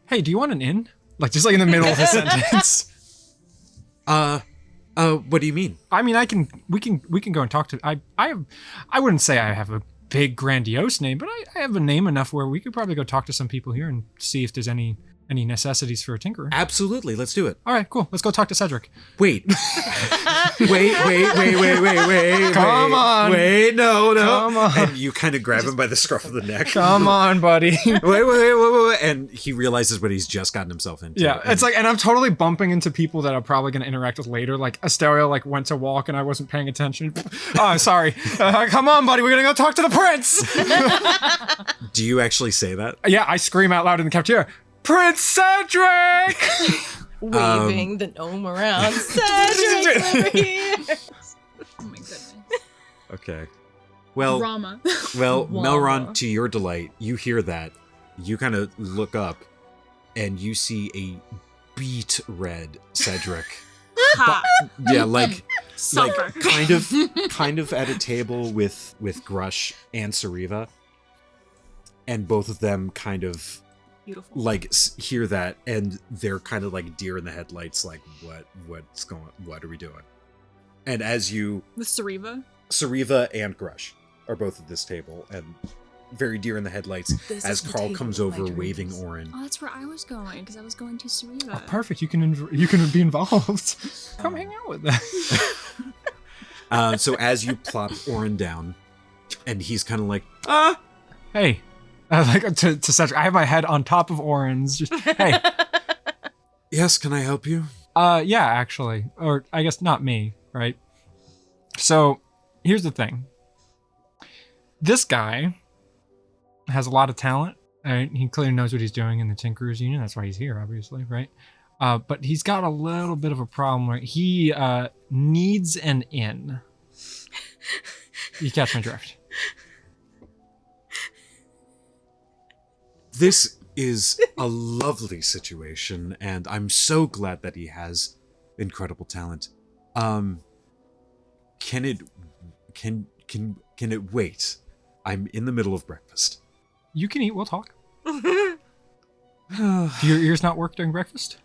Speaker 6: hey, do you want an in? Like, just like in the middle of his sentence.
Speaker 2: What do you mean?
Speaker 6: I mean, we can go and talk to, I wouldn't say I have a big grandiose name, but I have a name enough where we could probably go talk to some people here and see if there's any necessities for a tinkerer.
Speaker 2: Absolutely, let's do it.
Speaker 6: All right, cool. Let's go talk to Cedric.
Speaker 2: Wait. wait.
Speaker 6: Come on.
Speaker 2: Wait, no.
Speaker 6: Come on.
Speaker 2: And you kind of grab him by the scruff of the neck.
Speaker 6: Come on, buddy.
Speaker 2: Wait. And he realizes what he's just gotten himself into.
Speaker 6: Yeah, it's like, and I'm totally bumping into people that I'm probably going to interact with later. Like Asteria, like went to walk and I wasn't paying attention. Oh, sorry. Come on, buddy. We're going to go talk to the prince.
Speaker 2: Do you actually say that?
Speaker 6: Yeah, I scream out loud in the cafeteria, Prince Cedric!
Speaker 3: Waving the gnome around. Cedric's over here.
Speaker 4: Oh my goodness.
Speaker 2: Okay. Well,
Speaker 4: Drama.
Speaker 2: Melron, to your delight, you hear that. You kind of look up, and you see a beet red Cedric.
Speaker 4: Ha.
Speaker 2: Yeah, like
Speaker 4: Suffer.
Speaker 2: kind of at a table with Grush and Sariva, and both of them kind of
Speaker 4: Beautiful.
Speaker 2: like hear that, and they're kind of like deer in the headlights, like what are we doing? And as you,
Speaker 4: With Sariva.
Speaker 2: and Grush are both at this table, and very deer in the headlights
Speaker 3: This
Speaker 2: as
Speaker 3: is the
Speaker 2: Karl
Speaker 3: table
Speaker 2: comes
Speaker 3: of my
Speaker 2: over waving
Speaker 3: dreams.
Speaker 2: Oren.
Speaker 4: Oh, that's where I was going, because I was going to Sariva.
Speaker 6: Oh, perfect. You can be involved. Come hang out with us.
Speaker 2: So as you plop Oren down, and he's kind of like,
Speaker 6: Hey. Like to Cedric, I have my head on top of Oren's. Just, hey.
Speaker 2: yes, can I help you?
Speaker 6: Yeah, actually. Or I guess not me, right? So, here's the thing. This guy has a lot of talent. Right? He clearly knows what he's doing in the Tinkerers Union. That's why he's here, obviously, right? But he's got a little bit of a problem, right? He needs an in. You catch my drift.
Speaker 2: This is a lovely situation, and I'm so glad that he has incredible talent. Can it wait? I'm in the middle of breakfast.
Speaker 6: You can eat. We'll talk. Do your ears not work during breakfast?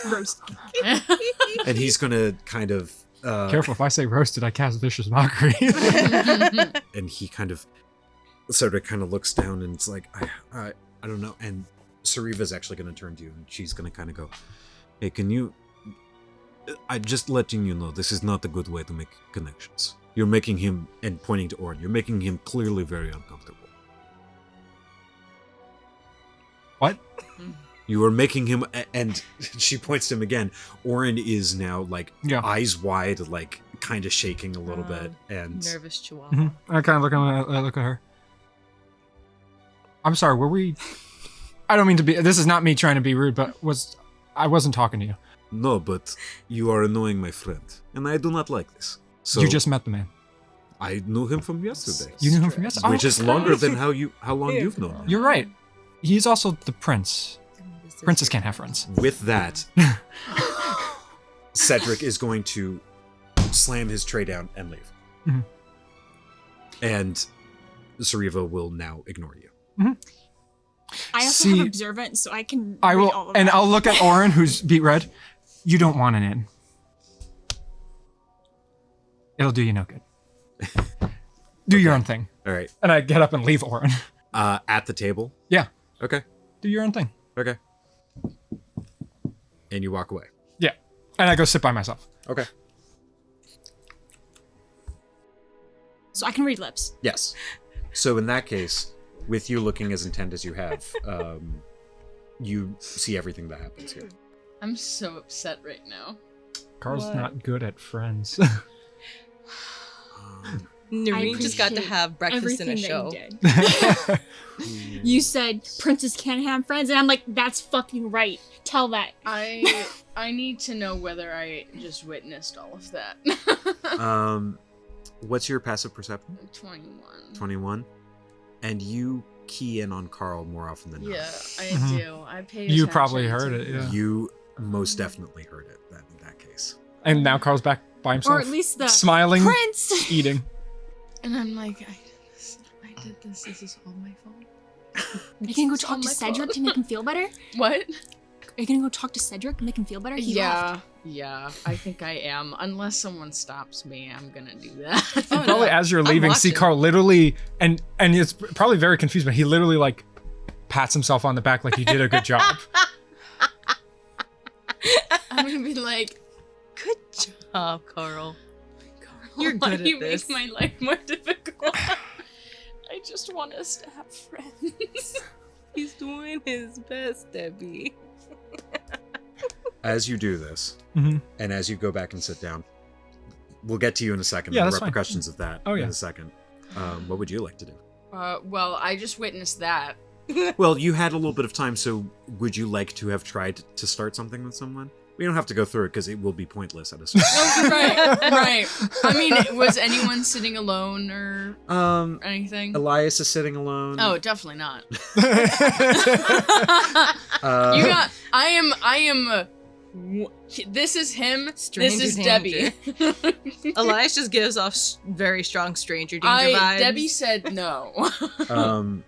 Speaker 4: Roast.
Speaker 2: And he's gonna kind of
Speaker 6: Careful, if I say roasted, I cast vicious mockery.
Speaker 2: and he kind of looks down and it's like, I don't know. And Sariva's actually gonna turn to you and she's gonna kind of go, hey, can you? I just letting you know, this is not a good way to make connections. You're making him, and pointing to Orin, you're making him clearly very uncomfortable.
Speaker 6: What?
Speaker 2: You are making him, and she points to him again. Orin is now like eyes wide, like kind of shaking a little bit, and
Speaker 3: nervous chihuahua.
Speaker 6: Mm-hmm. I kind of look at her. I'm sorry. Were we? I don't mean to be. This is not me trying to be rude, but I wasn't talking to you.
Speaker 2: No, but you are annoying my friend, and I do not like this. So
Speaker 6: you just met the man.
Speaker 2: I knew him from yesterday.
Speaker 6: You knew him from yesterday,
Speaker 2: which is longer than how long you've known him.
Speaker 6: You're right. He's also the prince. Princes can't have friends.
Speaker 2: With that, Cedric is going to slam his tray down and leave.
Speaker 6: Mm-hmm.
Speaker 2: And Sariva will now ignore you.
Speaker 6: Mm-hmm.
Speaker 4: I also have observant, so I can.
Speaker 6: I will,
Speaker 4: read all of
Speaker 6: and
Speaker 4: that.
Speaker 6: I'll look at Orin, who's beat red. You don't want an in. It'll do you no good. Do your own thing.
Speaker 2: All right.
Speaker 6: And I get up and leave Orin.
Speaker 2: At the table?
Speaker 6: Yeah.
Speaker 2: Okay.
Speaker 6: Do your own thing.
Speaker 2: Okay. And you walk away.
Speaker 6: Yeah. And I go sit by myself.
Speaker 2: Okay.
Speaker 4: So I can read lips.
Speaker 2: Yes. So in that case, with you looking as intent as you have, you see everything that happens here.
Speaker 5: I'm so upset right now.
Speaker 6: Carl's not good at friends.
Speaker 3: Nerine just got to have breakfast in a show.
Speaker 4: That you did. You said princes can't have friends, and I'm like, that's fucking right. Tell that.
Speaker 5: I need to know whether I just witnessed all of that.
Speaker 2: What's your passive perception?
Speaker 5: 21.
Speaker 2: 21. And you key in on Karl more often than not.
Speaker 5: Yeah, I do. I pay attention.
Speaker 6: You probably heard it, yeah.
Speaker 2: You most definitely heard it in that case.
Speaker 6: And now Carl's back by himself.
Speaker 4: Or at least the
Speaker 6: smiling,
Speaker 4: prince.
Speaker 6: eating.
Speaker 5: And I'm like, I did this. This is all my fault.
Speaker 4: Are you gonna go talk to Cedric to make him feel better?
Speaker 5: What?
Speaker 4: Are you gonna go talk to Cedric and make him feel better? He left.
Speaker 5: Yeah, I think I am. Unless someone stops me, I'm gonna do that.
Speaker 6: Probably as you're leaving, see Karl literally, and it's probably very confused, but he literally like pats himself on the back like he did a good job.
Speaker 5: I'm gonna be like,
Speaker 3: good job, Karl. You're good at
Speaker 5: you
Speaker 3: this.
Speaker 5: make my life more difficult. I just want us to have friends.
Speaker 3: He's doing his best, Debi.
Speaker 2: As you do this,
Speaker 6: Mm-hmm.
Speaker 2: and as you go back and sit down, we'll get to you in a second.
Speaker 6: Yeah,
Speaker 2: the
Speaker 6: that's fine.
Speaker 2: repercussions of that
Speaker 6: Oh,
Speaker 2: in
Speaker 6: yeah.
Speaker 2: a second. What would you like to do?
Speaker 5: Well, I just witnessed that.
Speaker 2: Well, you had a little bit of time, so would you like to have tried to start something with someone? We don't have to go through it because it will be pointless at a certain
Speaker 5: Oh, right. I mean, was anyone sitting alone or anything?
Speaker 2: Elias is sitting alone.
Speaker 5: Oh, definitely not. I am. This is him.
Speaker 3: Stranger
Speaker 5: this is
Speaker 3: danger.
Speaker 5: Debi.
Speaker 3: Elias just gives off very strong stranger danger vibes.
Speaker 5: Debi said no.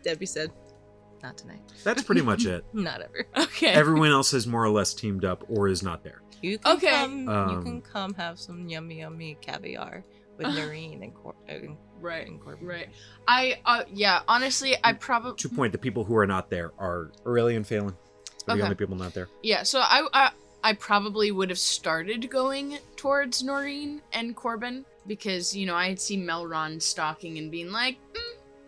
Speaker 3: Debi said, not tonight.
Speaker 2: That's pretty much it.
Speaker 3: Not ever.
Speaker 5: Okay.
Speaker 2: Everyone else has more or less teamed up or is not there.
Speaker 3: You can
Speaker 5: Okay.
Speaker 3: come. You can come have some yummy caviar with Nerine and
Speaker 5: Right.
Speaker 3: and Corbin.
Speaker 5: Right. Yeah. Honestly, I probably.
Speaker 2: To point, the people who are not there are Aurelia and Phelan. Are the
Speaker 5: Okay.
Speaker 2: only people not there.
Speaker 5: Yeah. So I probably would have started going towards Nerine and Corbin because I had seen Melron stalking and being like,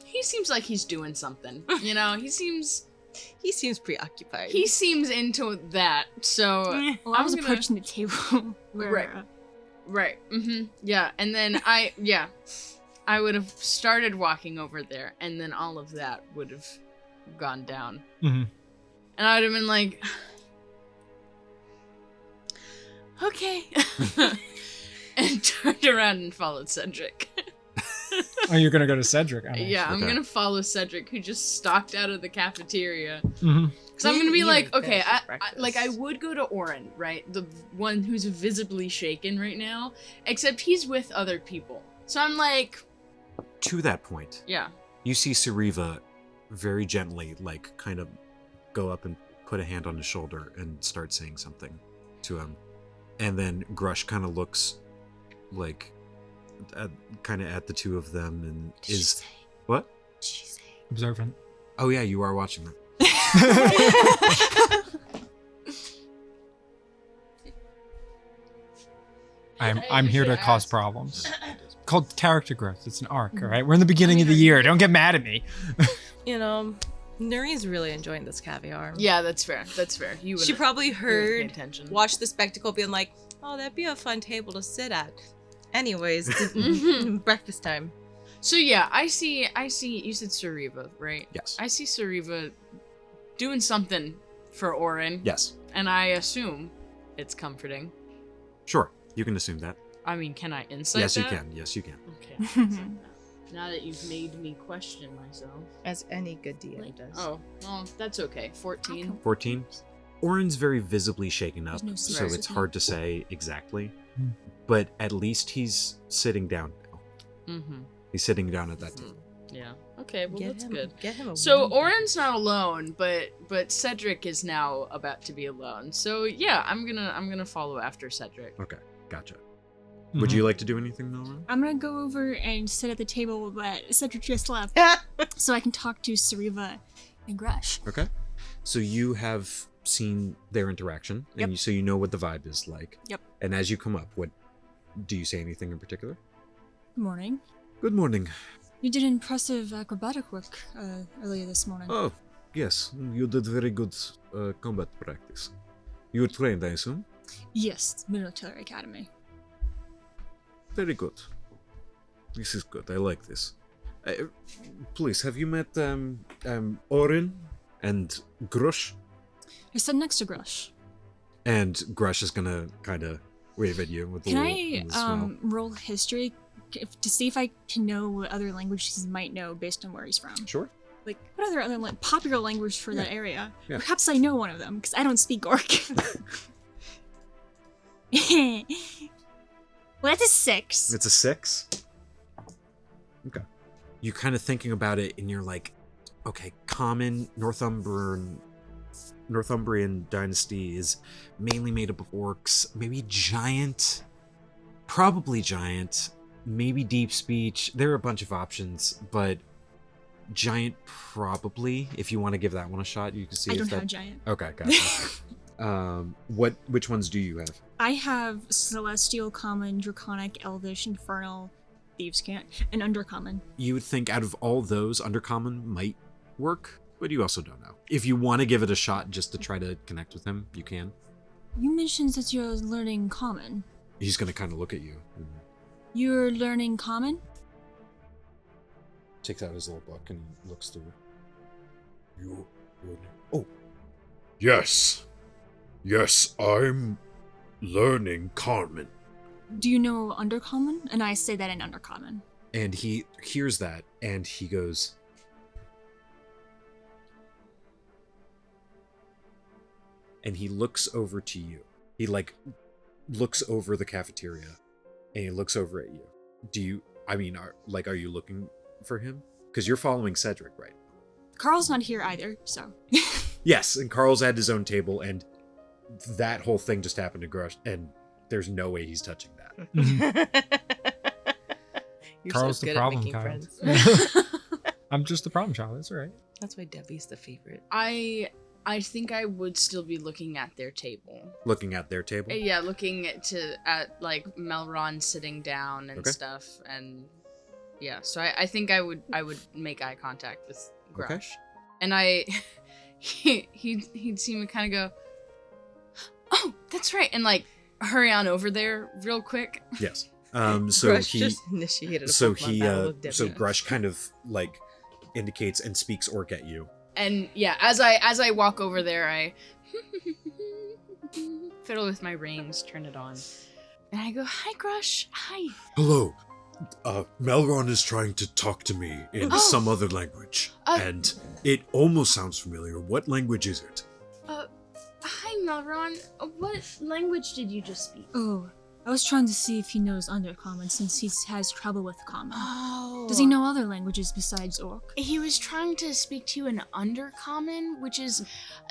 Speaker 5: he seems like he's doing something. He seems
Speaker 3: preoccupied.
Speaker 5: He seems into that. So
Speaker 4: Well, I was approaching the table. Where,
Speaker 5: Right. Mm-hmm. Yeah. And then I would have started walking over there, and then all of that would have gone down.
Speaker 6: Mm-hmm.
Speaker 5: And I would have been like, okay. And turned around and followed Cedric.
Speaker 6: Oh, you're gonna go to Cedric. I mean.
Speaker 5: Yeah, I'm
Speaker 2: Okay.
Speaker 5: gonna follow Cedric, who just stalked out of the cafeteria.
Speaker 6: Mhm.
Speaker 5: Because I'm gonna be
Speaker 3: He
Speaker 5: like,
Speaker 3: even
Speaker 5: okay,
Speaker 3: finished his
Speaker 5: I
Speaker 3: breakfast.
Speaker 5: would go to Oren, right? The one who's visibly shaken right now, except he's with other people. So I'm like,
Speaker 2: To that point,
Speaker 5: yeah.
Speaker 2: you see Sariva very gently, like, kind of go up and put a hand on his shoulder and start saying something to him. And then Grush kind of looks, like, kind of at the two of them and is... What?
Speaker 6: Observant.
Speaker 2: Oh, yeah, you are watching them.
Speaker 6: I'm here to cause problems. Called character growth. It's an arc, all right? We're in the beginning of the year. Don't get mad at me.
Speaker 3: You know, Nuri's really enjoying this caviar.
Speaker 5: Yeah, that's fair. That's fair. You
Speaker 3: She
Speaker 5: wouldn't-
Speaker 3: probably
Speaker 5: you wouldn't pay
Speaker 3: heard,
Speaker 5: attention.
Speaker 3: watched the spectacle, being like, "Oh, that'd be a fun table to sit at." Anyways, breakfast time.
Speaker 5: So yeah, I see. You said Sariva, right?
Speaker 2: Yes.
Speaker 5: I see Sariva doing something for Oren.
Speaker 2: Yes.
Speaker 5: And I assume it's comforting.
Speaker 2: Sure. You can assume that.
Speaker 5: I mean, can I insight
Speaker 2: Yes, you
Speaker 5: that?
Speaker 2: can. Yes, you can.
Speaker 5: Okay. Now that you've made me question myself.
Speaker 3: As any good DM does.
Speaker 5: Oh, well, that's okay. 14.
Speaker 2: 14. Oren's very visibly shaken up,
Speaker 4: There's no
Speaker 2: so
Speaker 5: secrets
Speaker 2: it's
Speaker 4: with
Speaker 2: hard to say exactly.
Speaker 6: Hmm.
Speaker 2: But at least he's sitting down now.
Speaker 5: Mm-hmm.
Speaker 2: He's sitting down at that table.
Speaker 5: Yeah. Okay, well, that's good.
Speaker 3: Get him a
Speaker 5: So
Speaker 3: wing.
Speaker 5: Oren's not alone, but Cedric is now about to be alone. So yeah, I'm gonna follow after Cedric.
Speaker 2: Okay, gotcha.
Speaker 6: Mhm.
Speaker 2: Would you like to do anything, Melron?
Speaker 4: I'm gonna go over and sit at the table that Cedric just left, so I can talk to Sariva and Grush.
Speaker 2: Okay. So you have seen their interaction, and so you know what the vibe is like.
Speaker 4: Yep.
Speaker 2: And as you come up, what do you say anything in particular?
Speaker 4: Good morning.
Speaker 2: Good morning.
Speaker 4: You did impressive acrobatic work earlier this morning.
Speaker 2: Oh, yes, you did very good combat practice. You were trained, I assume.
Speaker 4: Yes, Military Academy.
Speaker 2: Very good. This is good. I like this. Please, have you met Orin and Grush?
Speaker 4: I sat next to Grush.
Speaker 2: And Grush is gonna kind of wave at you with a
Speaker 4: Can
Speaker 2: little,
Speaker 4: I
Speaker 2: little smile.
Speaker 4: roll history to see if I can know what other languages he might know based on where he's from?
Speaker 2: Sure.
Speaker 4: Like, what other popular language for that
Speaker 2: Yeah.
Speaker 4: area?
Speaker 2: Yeah.
Speaker 4: Perhaps I know one of them, because I don't speak Orc. Well, that's a 6.
Speaker 2: It's a 6. Okay. You're kind of thinking about it, and you're like, okay, common Northumbrian dynasty is mainly made up of orcs, maybe giant, probably giant, maybe deep speech. There are a bunch of options, but giant probably. If you want to give that one a shot, you can see
Speaker 4: I
Speaker 2: if
Speaker 4: don't
Speaker 2: that.
Speaker 4: have giant.
Speaker 2: Okay, gotcha. Which ones do you have?
Speaker 4: I have Celestial, Common, Draconic, Elvish, Infernal, Thieves' Cant, and Undercommon.
Speaker 2: You would think out of all those, Undercommon might work, but you also don't know. If you want to give it a shot just to try to connect with him, you can.
Speaker 4: You mentioned that you're learning Common.
Speaker 2: He's going to kind of look at you and
Speaker 4: You're learning Common?
Speaker 2: takes out his little book and looks through.
Speaker 1: You. Oh. Yes. Yes, I'm learning Carmen.
Speaker 4: Do you know Undercommon? And I say that in Undercommon.
Speaker 2: And he hears that and he goes, and he looks over to you. He looks over the cafeteria and he looks over at you. Are you looking for him? Because you're following Cedric, right?
Speaker 4: Karl's not here either, so.
Speaker 2: Yes, and Karl's at his own table, and that whole thing just happened to Grush, and there's no way he's touching that.
Speaker 3: You're
Speaker 6: Karl's
Speaker 3: so
Speaker 6: the
Speaker 3: good
Speaker 6: problem
Speaker 3: at making
Speaker 6: child.
Speaker 3: friends.
Speaker 6: I'm just the problem child. That's all right.
Speaker 3: That's why Debbie's the favorite.
Speaker 5: I think I would still be looking at their table.
Speaker 2: Looking at their table.
Speaker 5: Yeah, looking at like Melron sitting down and
Speaker 2: Okay.
Speaker 5: stuff, and yeah. So I think I would make eye contact with Grush,
Speaker 2: Okay.
Speaker 5: and he'd see me kind of go, oh, that's right, and like hurry on over there real quick.
Speaker 2: Yes. So
Speaker 3: Grush
Speaker 2: he
Speaker 3: just initiated a
Speaker 2: so
Speaker 3: Pokemon
Speaker 2: he
Speaker 3: battle with Debbie.
Speaker 2: so Grush kind of like indicates and speaks orc at you.
Speaker 5: And yeah, as I walk over there, I fiddle with my rings, turn it on, and I go, "Hi, Grush. Hi."
Speaker 1: Hello. Melron is trying to talk to me in
Speaker 5: Oh.
Speaker 1: some other language, and it almost sounds familiar. What language is it?
Speaker 5: Hi, Melron. What language did you just speak?
Speaker 4: Oh, I was trying to see if he knows Undercommon since he has trouble with Common.
Speaker 5: Oh.
Speaker 4: Does he know other languages besides Orc?
Speaker 5: He was trying to speak to you in Undercommon, which is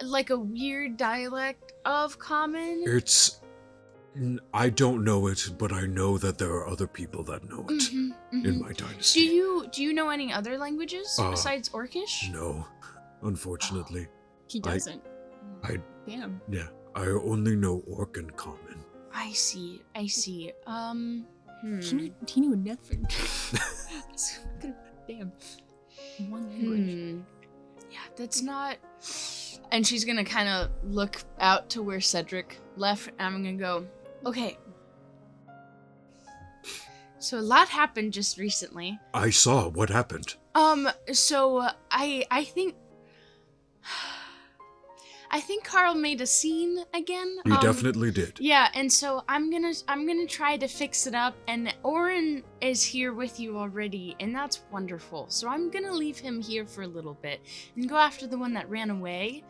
Speaker 5: like a weird dialect of Common.
Speaker 1: I don't know it, but I know that there are other people that know it
Speaker 5: Mhm, mhm.
Speaker 1: in my dynasty.
Speaker 5: Do you know any other languages besides Orcish?
Speaker 1: No, unfortunately.
Speaker 4: He doesn't.
Speaker 1: I-
Speaker 4: Damn.
Speaker 1: Yeah, I only know Orc and Common.
Speaker 5: I see.
Speaker 4: He knew nothing. Damn. One language.
Speaker 5: Yeah, that's not. And she's gonna kind of look out to where Cedric left, and I'm gonna go, okay. So a lot happened just recently.
Speaker 1: I saw what happened.
Speaker 5: So I think Karl made a scene again.
Speaker 1: He definitely did.
Speaker 5: Yeah, and so I'm gonna try to fix it up, and Oren is here with you already, and that's wonderful. So I'm gonna leave him here for a little bit and go after the one that ran away.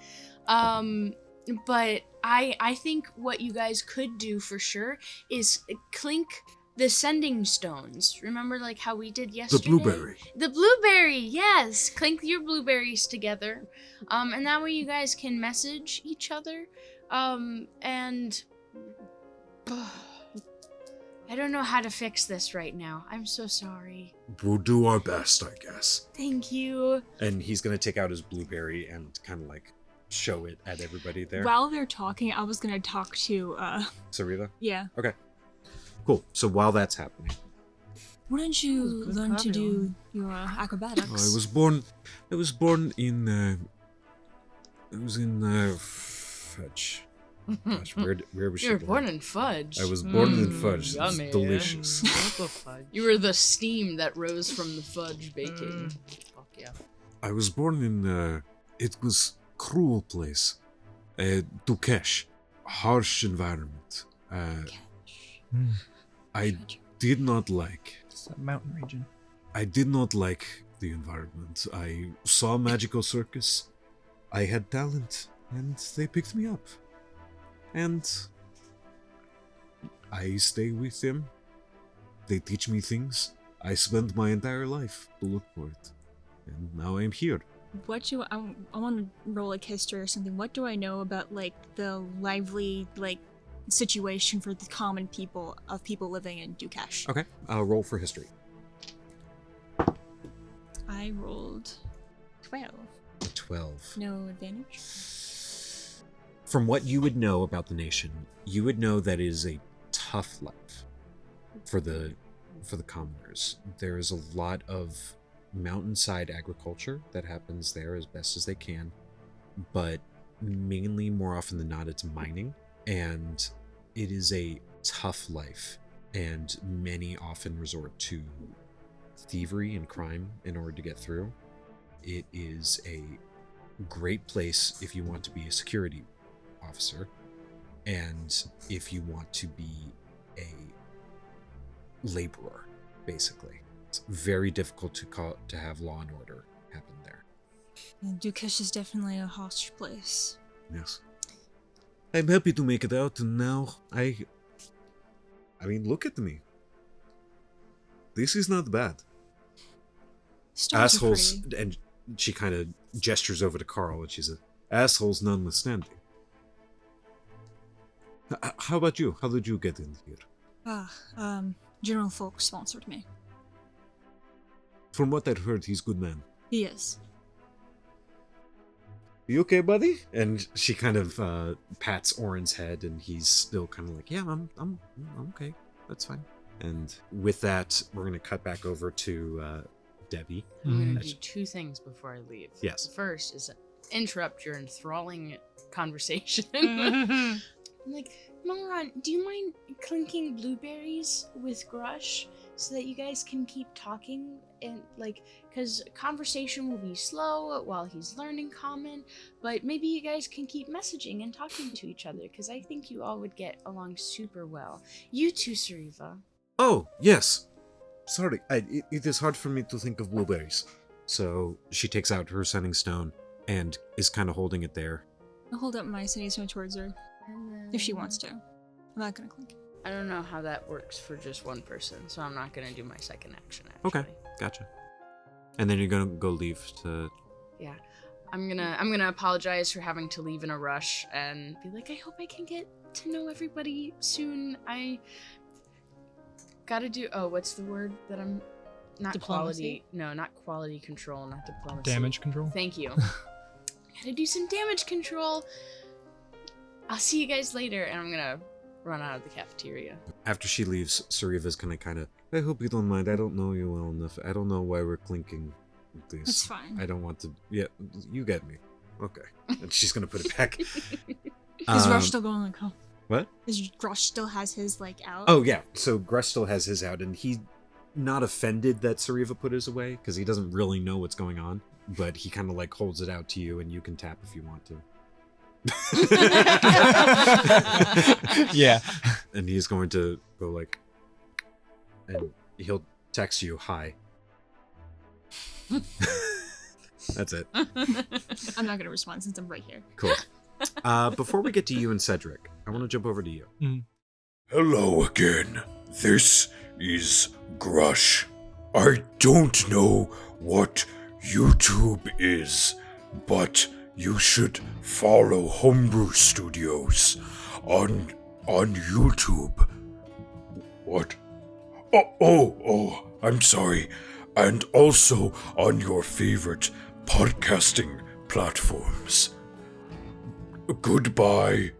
Speaker 5: But I think what you guys could do for sure is clink the sending stones. Remember like how we did yesterday?
Speaker 1: The blueberry.
Speaker 5: The blueberry, yes. Clink your blueberries together. And that way you guys can message each other. And I don't know how to fix this right now. I'm so sorry.
Speaker 1: We'll do our best, I guess.
Speaker 5: Thank you.
Speaker 2: And he's gonna take out his blueberry and kind of like show it at everybody there.
Speaker 4: While they're talking, I was gonna talk to,
Speaker 2: Sarita?
Speaker 4: yeah.
Speaker 2: Okay. Cool. So while that's happening,
Speaker 4: Wouldn't you
Speaker 3: Good
Speaker 4: learn to
Speaker 3: copy
Speaker 4: do your acrobatics?
Speaker 1: I was born in fudge. Gosh, where was she
Speaker 5: You were
Speaker 1: born?
Speaker 5: born in fudge.
Speaker 1: I was born in fudge. It's
Speaker 3: yummy.
Speaker 1: delicious.
Speaker 5: You were the steam that rose from the fudge baking.
Speaker 3: Fuck yeah.
Speaker 1: I was born in it was cruel place. Dukesh. Harsh environment. I did not like
Speaker 6: It's a mountain region.
Speaker 1: I did not like the environment. I saw Magical Circus. I had talent, and they picked me up. And I stay with them. They teach me things. I spent my entire life to look for it. And now I'm here.
Speaker 4: What do I want to roll like history or something? What do I know about like the lively like situation for the common people of people living in Dukesh?
Speaker 2: okay, roll for history.
Speaker 4: I rolled 12.
Speaker 2: 12.
Speaker 4: No advantage.
Speaker 2: From what you would know about the nation, you would know that it is a tough life for the commoners. There is a lot of mountainside agriculture that happens there as best as they can, but mainly more often than not it's mining, and it is a tough life, and many often resort to thievery and crime in order to get through. It is a great place if you want to be a security officer, and if you want to be a laborer, basically. It's very difficult to have law and order happen there.
Speaker 4: And Dukesh is definitely a harsh place.
Speaker 1: Yes. I'm happy to make it out, and now I mean, look at me. This is not bad.
Speaker 4: Stars are
Speaker 2: Assholes,
Speaker 4: pretty.
Speaker 2: and she kind of gestures over to Karl, and she says, assholes notwithstanding. How about you? How did you get in here?
Speaker 4: General Folk sponsored me.
Speaker 1: From what I've heard, he's a good man.
Speaker 4: He is.
Speaker 1: You okay, buddy?
Speaker 2: And she kind of pats Oren's head, and he's still kind of like, yeah, I'm okay. That's fine. And with that, we're going to cut back over to Debi.
Speaker 5: I'm gonna
Speaker 2: That's-
Speaker 5: do two things before I leave.
Speaker 2: Yes.
Speaker 5: The first is interrupt your enthralling conversation. I'm like, Melron, do you mind clinking blueberries with Grush so that you guys can keep talking and like, because conversation will be slow while he's learning common, but maybe you guys can keep messaging and talking to each other because I think you all would get along super well. You too, Sariva.
Speaker 1: Oh, yes.
Speaker 2: sorry. It is hard for me to think of blueberries. So she takes out her sending stone and is kind of holding it there.
Speaker 4: I'll hold up my sending stone towards her if she wants to. I'm not gonna clink.
Speaker 5: I don't know how that works for just one person, so I'm not gonna do my second action. Actually.
Speaker 2: Okay, gotcha. And then you're gonna go leave to.
Speaker 5: Yeah, I'm gonna apologize for having to leave in a rush and be like, I hope I can get to know everybody soon. I gotta do. Oh, what's the word that I'm? Not
Speaker 3: Diplomacy?
Speaker 5: quality. No, not quality control. Not diplomacy.
Speaker 6: Damage control.
Speaker 5: Thank you. Gotta do some damage control. I'll see you guys later, and I'm gonna run out of the cafeteria.
Speaker 2: After she leaves, Sariva's gonna I hope you don't mind. I don't know you well enough. I don't know why we're clinking this.
Speaker 4: It's fine.
Speaker 2: I don't want to. Yeah, you get me. Okay. And she's gonna put it back.
Speaker 4: Is Rush still going like, oh?
Speaker 2: What?
Speaker 4: Is Rush still has his like out?
Speaker 2: Oh yeah. So Gresh still has his out, and he's not offended that Sariva put his away because he doesn't really know what's going on. But he kind of like holds it out to you, and you can tap if you want to.
Speaker 6: Yeah.
Speaker 2: And he's going to go like, and he'll text you hi. That's it.
Speaker 4: I'm not gonna respond since I'm right here.
Speaker 2: Cool. Before we get to you and Cedric, I want to jump over to you.
Speaker 1: Hello again. This is Grush. I don't know what YouTube is, but you should follow Homebrew Studios on YouTube. What? Oh, I'm sorry. And also on your favorite podcasting platforms. Goodbye.